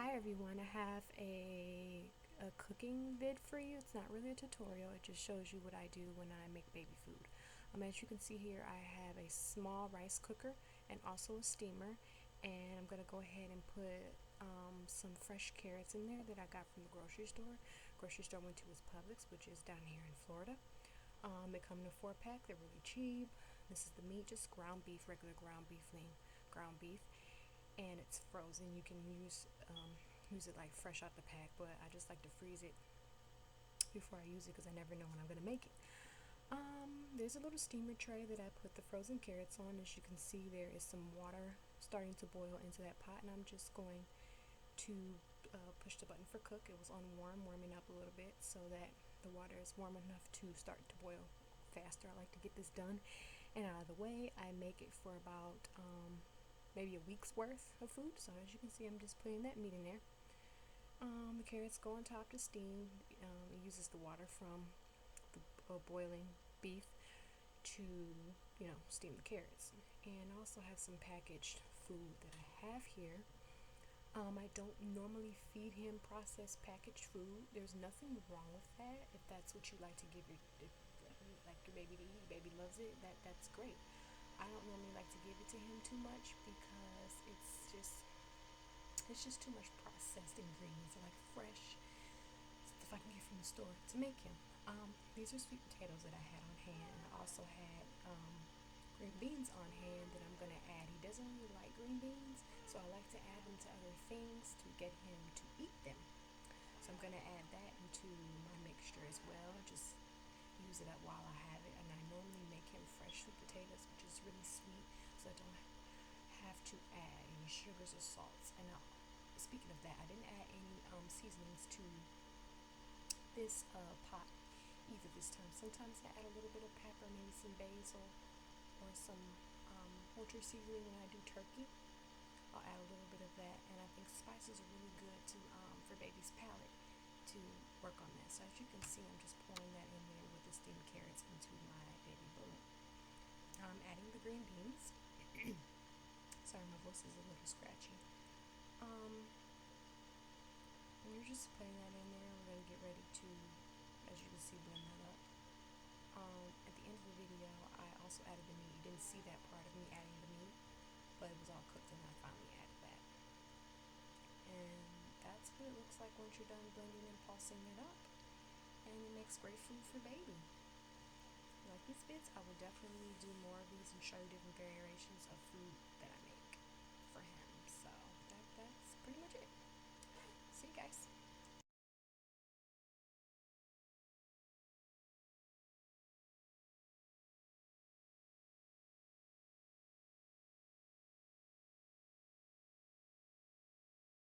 Hi everyone, I have a cooking vid for you. It's not really a tutorial, it just shows you what I do when I make baby food. As you can see here, I have a small rice cooker and also a steamer, and I'm going to go ahead and put some fresh carrots in there that I got from the grocery store. Grocery store I went to is Publix, which is down here in Florida. They come in a 4-pack, they're really cheap. This is the meat, just ground beef, regular ground beef, lean ground beef, and it's frozen. You can use it like fresh out the pack, but I just like to freeze it before I use it because I never know when I'm gonna make it. There's a little steamer tray that I put the frozen carrots on. As you can see, there is some water starting to boil into that pot, and I'm just going to push the button for cook. It was on warm, warming up a little bit so that the water is warm enough to start to boil faster. I like to get this done and out of the way. I make it for about maybe a week's worth of food. So as you can see, I'm just putting that meat in there. The carrots go on top to steam. It uses the water from the boiling beef to steam the carrots. And I also have some packaged food that I have here. I don't normally feed him processed packaged food. There's nothing wrong with that. If that's what you like to give your baby to eat, baby loves it, that's great. I don't normally like to give it to him too much because it's just too much processed ingredients. I like fresh stuff I can get from the store to make him. These are sweet potatoes that I had on hand, and I also had green beans on hand that I'm going to add. He doesn't really like green beans, so I like to add them to other things to get him to eat them. So I'm going to add that into my mixture as well. Just use it up while I have it. And I normally make him fresh sweet potatoes, which is really sweet, so I don't have to add any sugars or salts. And speaking of that, I didn't add any seasonings to this pot either this time. Sometimes I add a little bit of pepper, maybe some basil, or some poultry seasoning when I do turkey. I'll add a little bit of that, and I think spices are really good to for baby's palate to work on that. So as you can see, I'm just pouring that in there with the steamed carrots into my baby bullet. Now I'm adding the green beans. Sorry, my voice is a little scratchy. And you're just putting that in there. We're going to get ready to, as you can see, blend that up. At the end of the video, I also added the meat. You didn't see that part of me adding the meat, but it was all cooked and I finally added that. And that's what it looks like once you're done blending and pulsing it up. And it makes great food for baby. Like these bits, I will definitely do more of these and show you different variations of food that I make.